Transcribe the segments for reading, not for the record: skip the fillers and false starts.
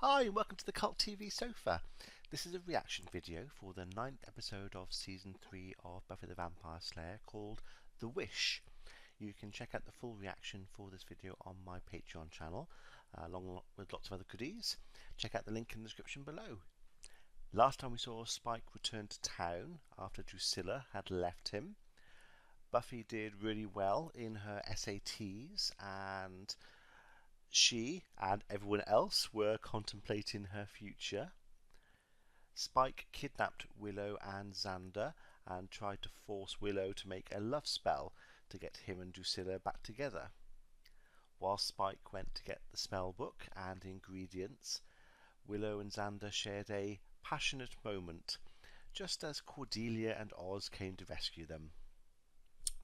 Hi, and welcome to the Cult TV Sofa. This is a reaction video for the 9th episode of Season 3 of Buffy the Vampire Slayer called The Wish. You can check out the full reaction for this video on my Patreon channel, along with lots of other goodies. Check out the link in the description below. Last time we saw Spike return to town after Drusilla had left him. Buffy did really well in her SATs, and she and everyone else were contemplating her future. Spike kidnapped Willow and Xander and tried to force Willow to make a love spell to get him and Drusilla back together. While Spike went to get the spell book and ingredients, Willow and Xander shared a passionate moment just as Cordelia and Oz came to rescue them.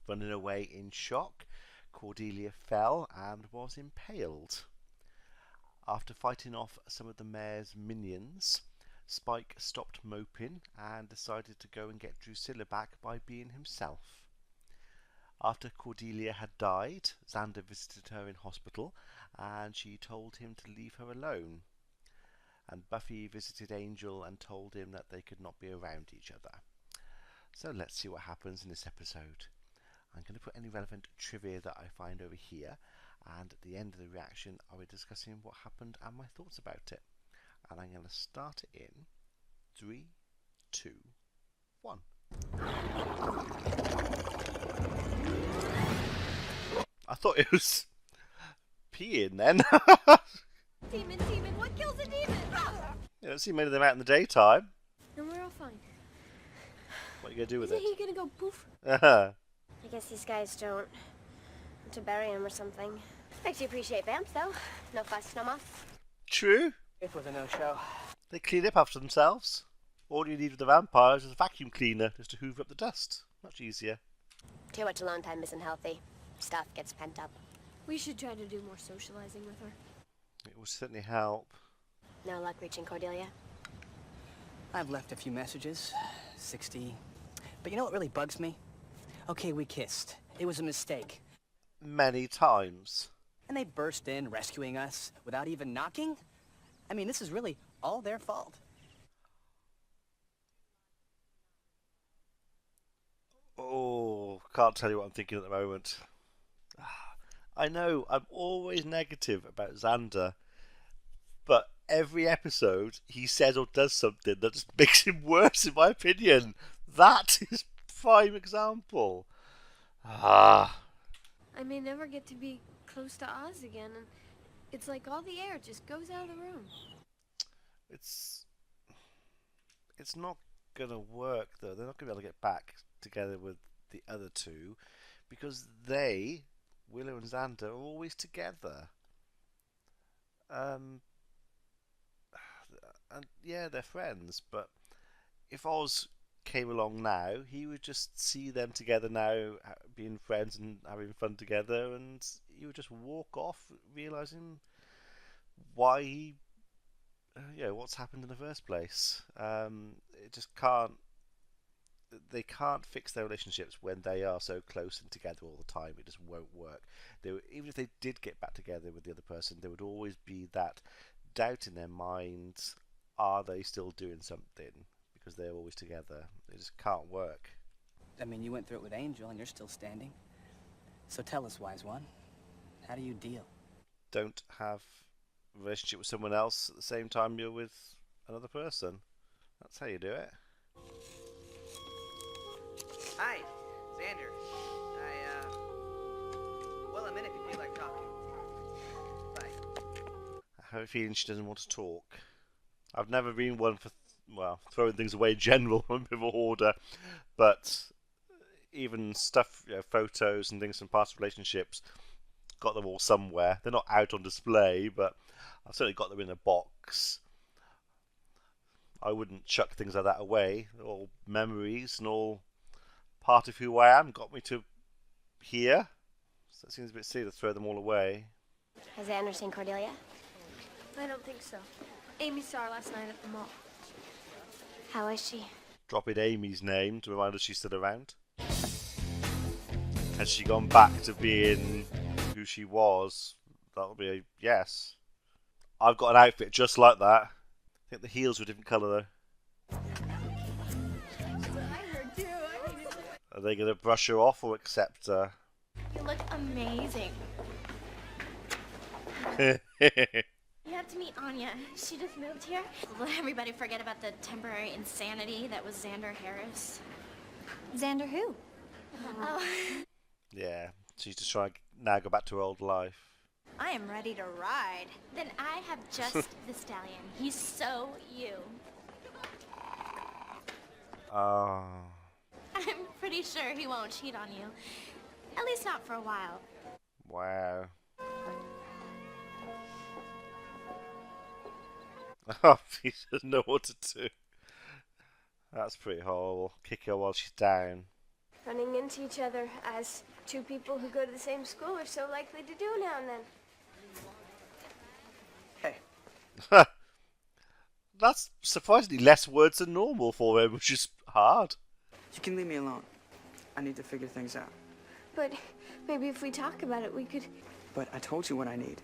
Running away in shock, Cordelia fell and was impaled. After fighting off some of the mayor's minions, Spike stopped moping and decided to go and get Drusilla back by being himself. After Cordelia had died, Xander visited her in hospital and she told him to leave her alone. And Buffy visited Angel and told him that they could not be around each other. So let's see what happens in this episode. I'm going to put any relevant trivia that I find over here, and at the end of the reaction I'll be discussing what happened and my thoughts about it. And I'm going to start it in 3, 2, 1. I thought it was peeing then. Demon, what kills a demon? You don't see many of them out in the daytime. And we're all fine. What are you going to do with Isn't it? he gonna go poof? I guess these guys don't want to bury him or something. Makes you appreciate vamps, though. No fuss, no muss. True. It was a no-show. They clean up after themselves. All you need with the vampires is a vacuum cleaner just to hoover up the dust. Much easier. Too much alone time isn't healthy. Stuff gets pent up. We should try to do more socializing with her. It will certainly help. No luck reaching Cordelia? I've left a few messages, 60. But you know what really bugs me? Okay, we kissed. It was a mistake. Many times. And they burst in, rescuing us, without even knocking? I mean, this is really all their fault. Oh, can't tell you what I'm thinking at the moment. I know, I'm always negative about Xander, but every episode he says or does something that just makes him worse, in my opinion. That is prime example. I may never get to be close to Oz again, and it's like all the air just goes out of the room. It's not gonna work though. They're not gonna be able to get back together with the other two because they, Willow and Xander, are always together. And yeah, they're friends, but if Oz came along now, he would just see them together now, being friends and having fun together, and he would just walk off, realizing why he, what's happened in the first place. It just can't. They can't fix their relationships when they are so close and together all the time. It just won't work. Even if they did get back together with the other person, there would always be that doubt in their minds. Are they still doing something? Because they're always together. It just can't work. I mean, you went through it with Angel, and you're still standing. So tell us, wise one, how do you deal? Don't have a relationship with someone else at the same time you're with another person. That's how you do it. Hi, Xander. Well, I'm in if you feel like talking. Bye. I have a feeling she doesn't want to talk. I've never been one for, throwing things away in general. I'm a bit of a hoarder. But even stuff, photos and things from past relationships, got them all somewhere. They're not out on display, but I've certainly got them in a box. I wouldn't chuck things like that away. They're all memories and all part of who I am. Got me to here. So it seems a bit silly to throw them all away. Has Xander seen Cordelia? I don't think so. Amy saw her last night at the mall. How is she? Drop in Amy's name to remind us she's still around. Has she gone back to being who she was? That'll be a yes. I've got an outfit just like that. I think the heels were a different colour though. Are they going to brush her off or accept her? You look amazing. You have to meet Anya. She just moved here. Let everybody forget about the temporary insanity that was Xander Harris. Xander who? Oh. Yeah, she's just trying to now go back to her old life. I am ready to ride. Then I have just the stallion. He's so you. Oh. I'm pretty sure he won't cheat on you. At least not for a while. Wow. Oh, he doesn't know what to do. That's pretty horrible. Kick her while she's down. Running into each other as two people who go to the same school are so likely to do now and then. Hey, That's surprisingly less words than normal for him, which is hard. You can leave me alone. I need to figure things out. But maybe if we talk about it, we could... But I told you what I need.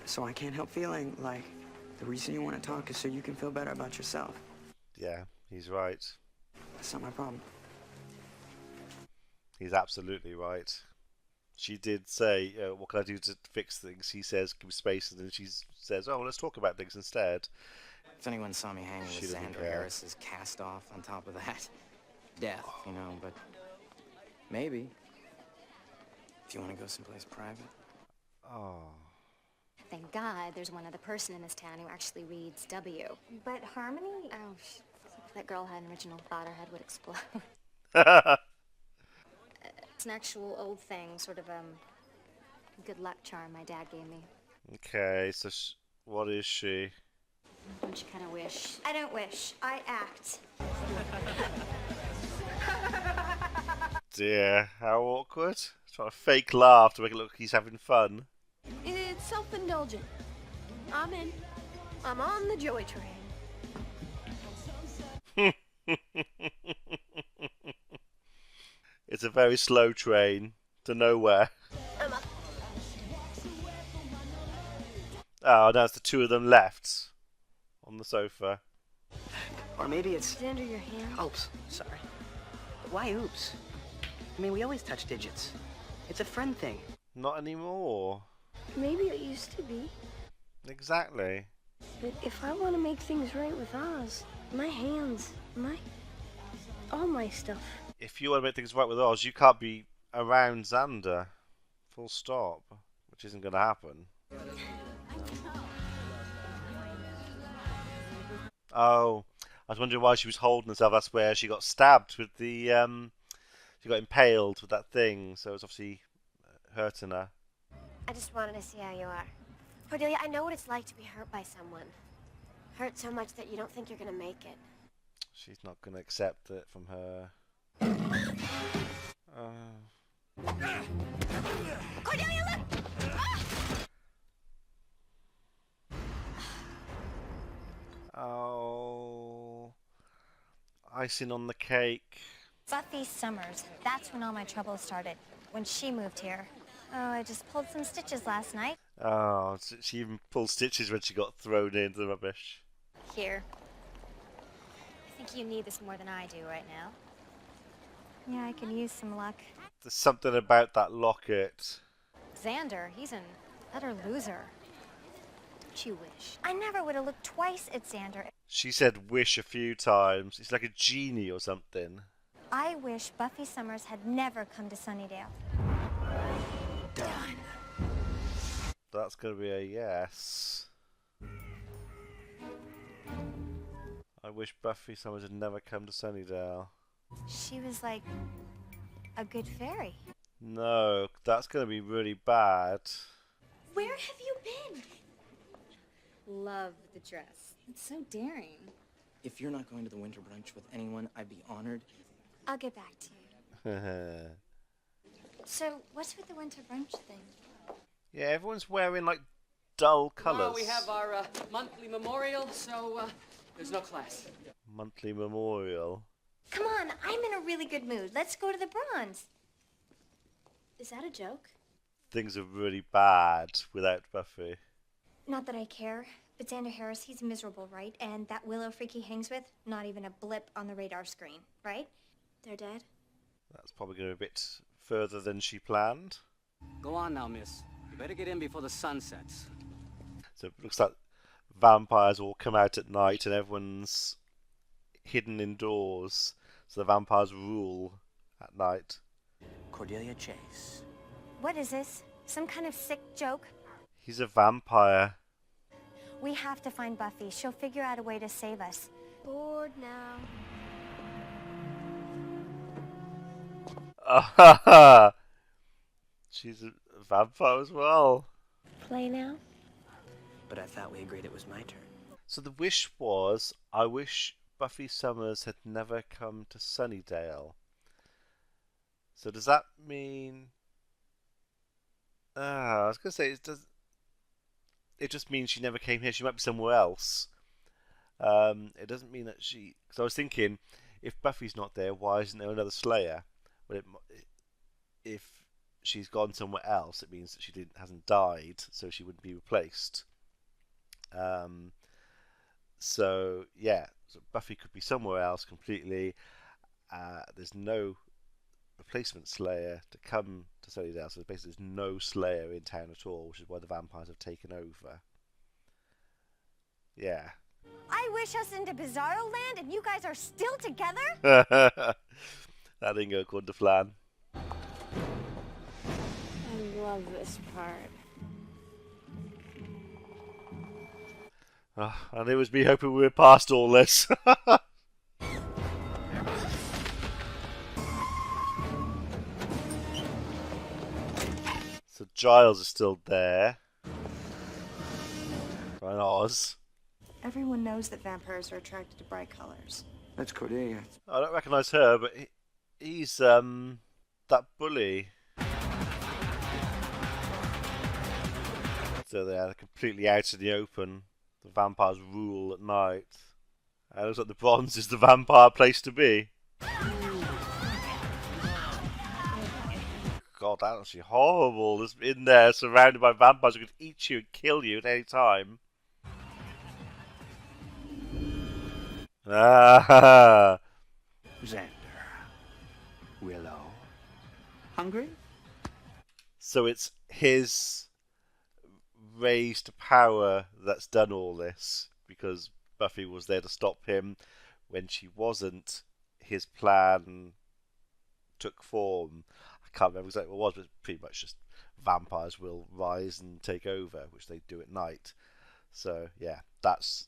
So I can't help feeling like the reason you want to talk is so you can feel better about yourself. Yeah, he's right. That's not my problem. He's absolutely right. She did say, what can I do to fix things? He says, give me space, and then she says, oh, well, let's talk about things instead. If anyone saw me hanging She with doesn't Xander care. Harris's cast off on top of that, death, you know, but maybe. If you want to go someplace private. Oh. Thank God there's one other person in this town who actually reads W. But Harmony? Oh, if that girl had an original thought, her head would explode. It's an actual old thing, sort of good luck charm my dad gave me. Okay, so what is she? Don't you kind of wish? I don't wish. I act. Dear, how awkward. He's trying to fake laugh to make it look like he's having fun. It's self-indulgent. I'm in. I'm on the joy train. It's a very slow train to nowhere. I'm up. Oh, now it's the two of them left on the sofa. Or maybe it's... Xander, your hand. Oops, sorry. But why oops? I mean, we always touch digits. It's a friend thing. Not anymore. Maybe it used to be. Exactly. But if I want to make things right with Oz, my hands, all my stuff. If you want to make things right with Oz, you can't be around Xander. Full stop. Which isn't going to happen. Oh, I was wondering why she was holding herself. That's where she got stabbed with the, she got impaled with that thing. So it's obviously hurting her. I just wanted to see how you are. Cordelia, I know what it's like to be hurt by someone. Hurt so much that you don't think you're gonna make it. She's not going to accept it from her. Cordelia, look! Oh, icing on the cake. Buffy Summers. That's when all my trouble started. When she moved here. Oh, I just pulled some stitches last night. Oh, she even pulled stitches when she got thrown into the rubbish. Here. I think you need this more than I do right now. Yeah, I could use some luck. There's something about that locket. Xander, he's an utter loser. Don't you wish? I never would have looked twice at Xander. She said wish a few times. It's like a genie or something. I wish Buffy Summers had never come to Sunnydale. Done. That's going to be a yes. I wish Buffy Summers had never come to Sunnydale. She was like a good fairy. No, that's going to be really bad. Where have you been? Love the dress. It's so daring. If you're not going to the winter brunch with anyone, I'd be honored. I'll get back to you. So, what's with the winter brunch thing? Yeah, everyone's wearing like dull colours. Tomorrow we have our monthly memorial, so there's no class. Monthly memorial. Come on, I'm in a really good mood. Let's go to the bronze. Is that a joke? Things are really bad without Buffy. Not that I care, but Xander Harris, he's miserable, right? And that Willow freak he hangs with, not even a blip on the radar screen, right? They're dead? That's probably going a bit further than she planned. Go on now, miss. You better get in before the sun sets. So it looks like vampires all come out at night and everyone's hidden indoors. So the vampires rule at night. Cordelia Chase. What is this? Some kind of sick joke? He's a vampire. We have to find Buffy. She'll figure out a way to save us. Bored now. She's a vampire as well. Play now? But I thought we agreed it was my turn. So the wish was, I wish Buffy Summers had never come to Sunnydale. So does that mean... I was going to say, it just means she never came here. She might be somewhere else. It doesn't mean that she... Because I was thinking, if Buffy's not there, why isn't there another Slayer? But if she's gone somewhere else, it means that she hasn't died, so she wouldn't be replaced. So yeah, so Buffy could be somewhere else completely. There's no replacement Slayer to come to Sunnydale, so basically there's no Slayer in town at all, which is why the vampires have taken over. Yeah. I wish us into Bizarro Land and you guys are still together? That didn't go according to plan. I love this part. And it was me hoping we were past all this. So Giles is still there. And Oz. Everyone knows that vampires are attracted to bright colors. That's Cordelia. I don't recognise her, but he's that bully. So they're completely out in the open. The vampires rule at night. It looks like the Bronze is the vampire place to be. God, that's actually horrible. Just in there, surrounded by vampires who could eat you and kill you at any time. Ah. Xander. Willow. Hungry? So it's his raised to power that's done all this, because Buffy was there to stop him. When she wasn't, his plan took form. I can't remember exactly what it was, but pretty much just vampires will rise and take over, which they do at night. So yeah, that's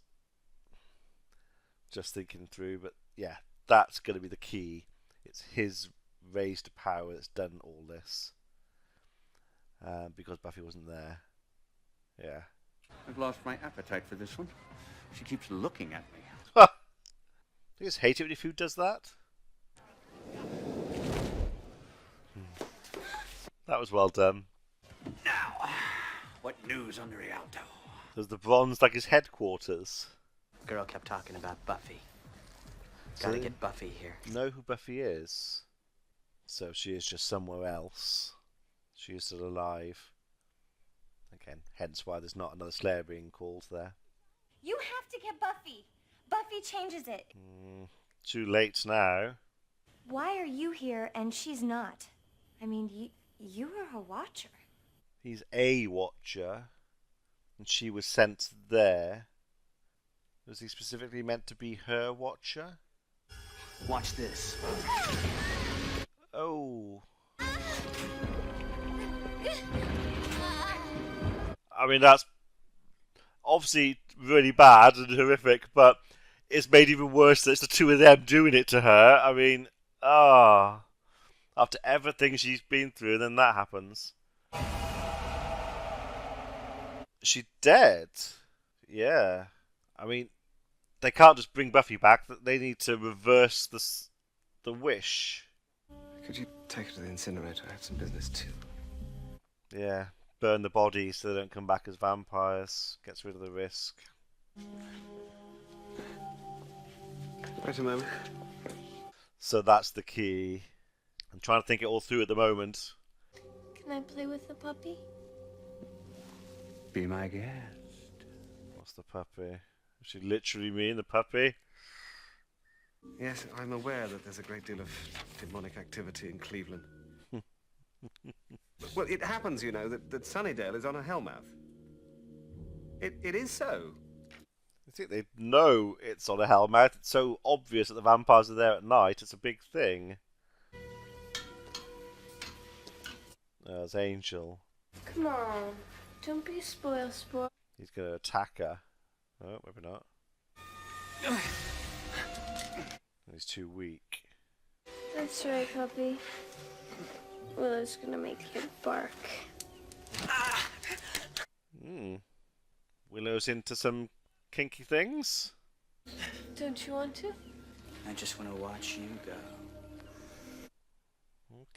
just thinking through, but yeah, that's going to be the key. It's his raised to power that's done all this, because Buffy wasn't there. Yeah. I've lost my appetite for this one. She keeps looking at me. I just hate it when your food does that. That was well done. Now, what news on the Rialto? There's the Bronze like his headquarters. Girl kept talking about Buffy. So Gotta get Buffy here. Know who Buffy is. So she is just somewhere else. She is still alive. Again, hence why there's not another Slayer being called there. You have to get Buffy. Buffy changes it. Too late now. Why are you here and she's not? I mean, you were a watcher. He's a watcher, and she was sent there. Was he specifically meant to be her watcher? Watch this. Oh. I mean, that's obviously really bad and horrific, but it's made even worse that it's the two of them doing it to her. I mean, after everything she's been through, then that happens. She's dead. Yeah. I mean, they can't just bring Buffy back. They need to reverse the wish. Could you take her to the incinerator? I have some business too. Yeah. Burn the bodies so they don't come back as vampires. Gets rid of the risk. Wait a moment. So that's the key. I'm trying to think it all through at the moment. Can I play with the puppy? Be my guest. the puppy. Does she literally mean the puppy? Yes, I'm aware that there's a great deal of demonic activity in Cleveland. Well, it happens, you know, that Sunnydale is on a hellmouth. It is so. I think they know it's on a hellmouth. It's so obvious that the vampires are there at night. It's a big thing. There's Angel. Come on. Don't be a spoil sport. He's going to attack her. Oh, maybe not. He's too weak. That's right, puppy. Willow's gonna make you bark. Willow's into some kinky things. Don't you want to? I just want to watch you go.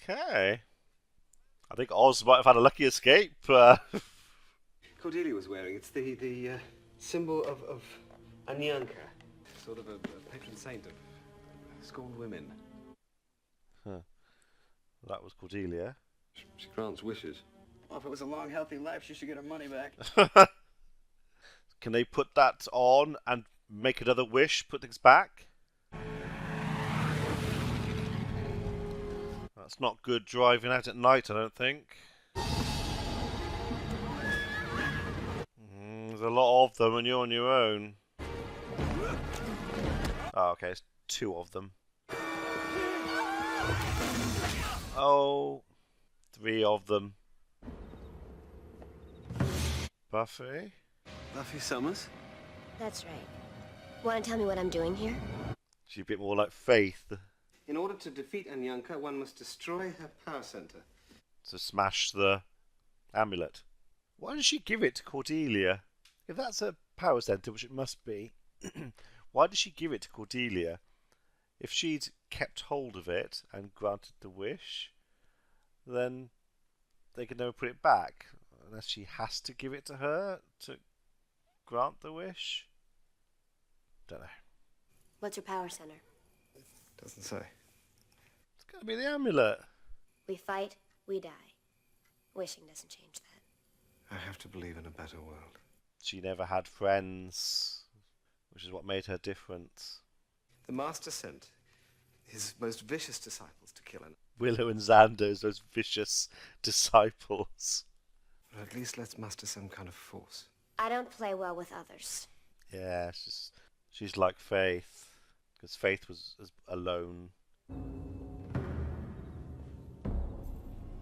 Okay. I think Oz might have had a lucky escape. Cordelia was wearing it's the symbol of Anyanka, sort of a patron saint of scorned women. Huh. That was Cordelia. She grants wishes. Well, if it was a long, healthy life, she should get her money back. Can they put that on and make another wish, put things back? That's not good driving out at night, I don't think. There's a lot of them when you're on your own. Oh, okay, it's 2 of them. Oh, 3 of them. Buffy? Buffy Summers? That's right. Want to tell me what I'm doing here? She's a bit more like Faith. In order to defeat Anyanka, one must destroy her power center. To smash the amulet. Why did she give it to Cordelia? If that's a power center, which it must be, why did she give it to Cordelia? If she'd kept hold of it and granted the wish, then they could never put it back. Unless she has to give it to her to grant the wish? Don't know. What's your power center? Doesn't say. It's got to be the amulet. We fight, we die. Wishing doesn't change that. I have to believe in a better world. She never had friends, which is what made her different. The Master sent his most vicious disciples to kill her. Willow and Xander's those vicious disciples. But at least let's muster some kind of force. I don't play well with others. Yeah, she's like Faith, because Faith was alone.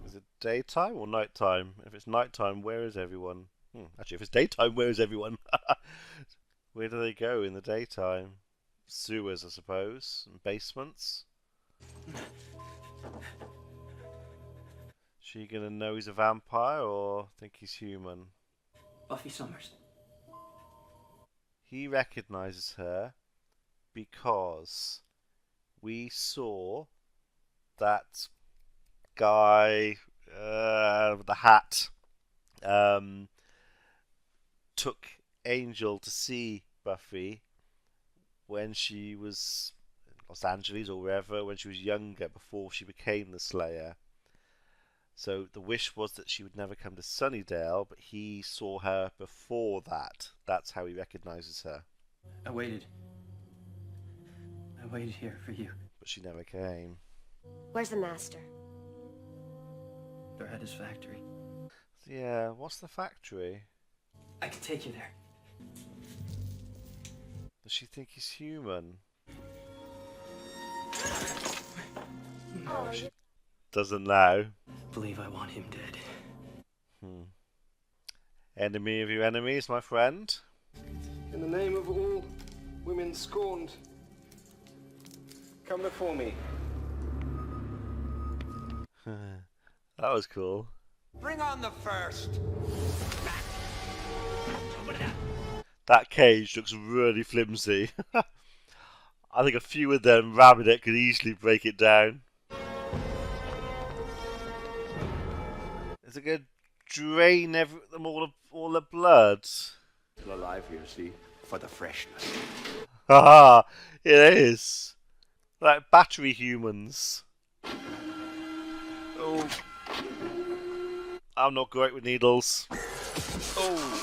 Is it daytime or nighttime? If it's nighttime, where is everyone? Actually, if it's daytime, where is everyone? Where do they go in the daytime? Sewers, I suppose, and basements. She gonna know he's a vampire or think he's human? Buffy Summers. He recognizes her because we saw that guy with the hat took Angel to see Buffy when she was in Los Angeles or wherever, when she was younger, before she became the Slayer. So the wish was that she would never come to Sunnydale, but he saw her before that. That's how he recognizes her. I waited here for you. But she never came. Where's the Master? They're at his factory. Yeah, what's the factory? I can take you there. Does she think he's human? Oh, She doesn't now. Believe I want him dead. Enemy of your enemies, my friend. In the name of all women scorned, come before me. That was cool. Bring on the first. That cage looks really flimsy. I think a few of them ramming it could easily break it down. Is it going to drain all the blood? Still alive here, see? For the freshness. Haha, it is. Like battery humans. Oh. I'm not great with needles. Oh.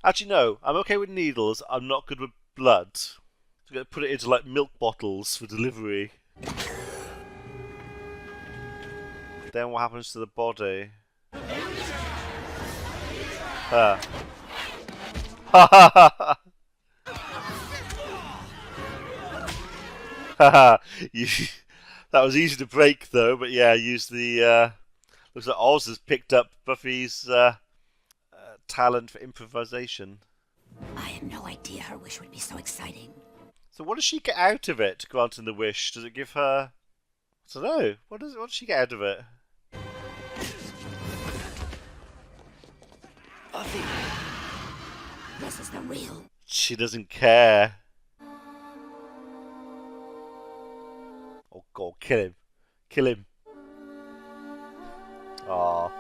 Actually, no. I'm okay with needles. I'm not good with blood. So I'm going to put it into like milk bottles for delivery. Then what happens to the body? Ha ha ha! That was easy to break though, but yeah, use the. Looks like Oz has picked up Buffy's talent for improvisation. I had no idea her wish would be so exciting. So what does she get out of it, granting the wish? Does it give her... I don't know. What does she get out of it? Buffy! This is the real... She doesn't care. Oh god, kill him. Kill him. Aww.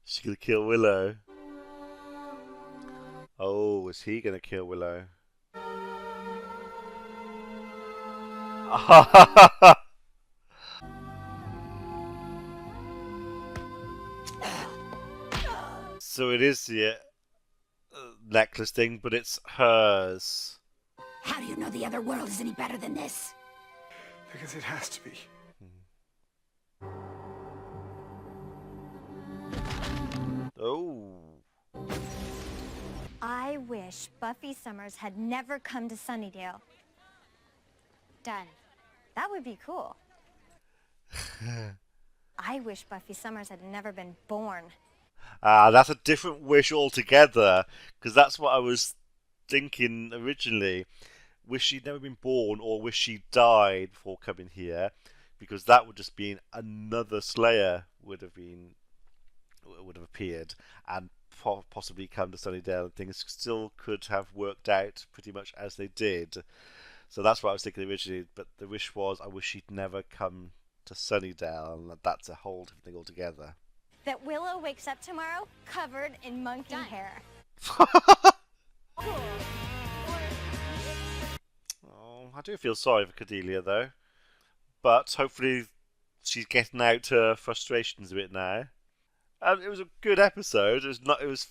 She's gonna kill Willow. Oh, is he gonna kill Willow? So it is the necklace thing, but it's hers. How do you know the other world is any better than this? Because it has to be. Oh. I wish Buffy Summers had never come to Sunnydale. Done. That would be cool. I wish Buffy Summers had never been born. That's a different wish altogether, because that's what I was thinking originally. Wish she'd never been born, or wish she died before coming here, because that would just be another Slayer would have appeared and possibly come to Sunnydale, and things still could have worked out pretty much as they did. So that's what I was thinking originally, but the wish was I wish she'd never come to Sunnydale, and that's a whole different thing altogether. That Willow wakes up tomorrow covered in monkey hair. Oh, I do feel sorry for Cordelia though, but hopefully she's getting out her frustrations a bit now. It was a good episode. It was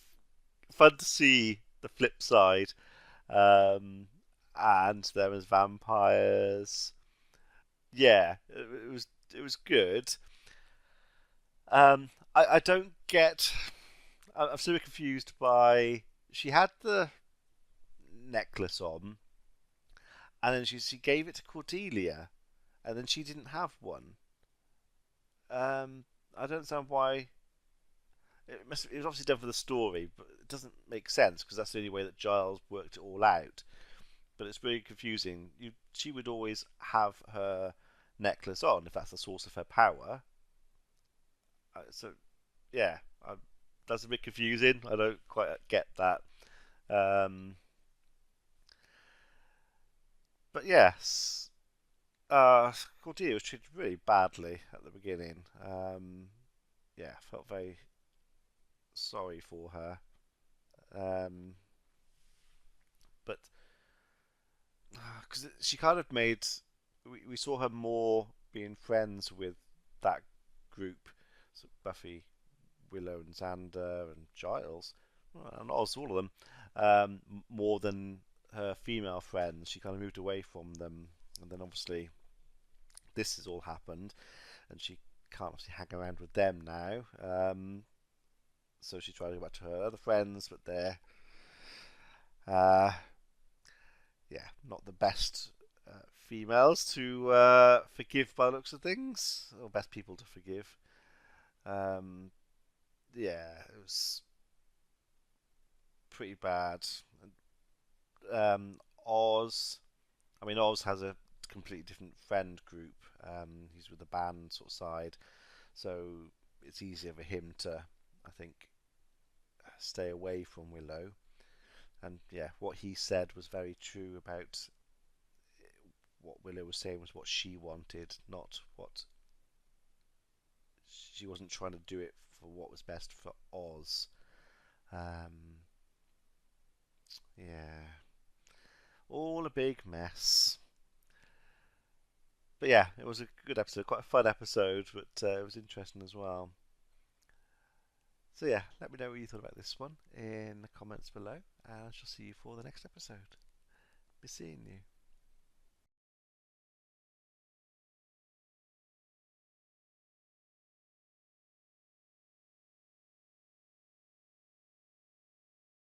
fun to see the flip side, and them as vampires. Yeah, it was good. I don't get. I'm still confused by. She had the necklace on, and then she gave it to Cordelia, and then she didn't have one. I don't understand why. It was obviously done for the story, but it doesn't make sense because that's the only way that Giles worked it all out. But it's very confusing. She would always have her necklace on if that's the source of her power. So, yeah, that's a bit confusing. I don't quite get that. But yes, Cordelia was treated really badly at the beginning. Yeah, felt very sorry for her. But because she kind of made, we saw her more being friends with that group, so Buffy, Willow, and Xander, and Giles, and Oz, all of them, more than her female friends. She kind of moved away from them, and then obviously this has all happened, and she can't obviously hang around with them now. So she tried to go back to her other friends, but they're yeah, not the best females to forgive by the looks of things, or best people to forgive. Yeah, it was pretty bad. Oz, I mean, Oz has a completely different friend group. He's with the band sort of side, so it's easier for him to, I think, stay away from Willow. And yeah, what he said was very true about what Willow was saying was what she wanted, not what she wasn't trying to do it for what was best for Oz. Yeah, all a big mess. But yeah, it was a good episode, quite a fun episode, but it was interesting as well. So yeah, let me know what you thought about this one in the comments below, and I shall see you for the next episode. Be seeing you.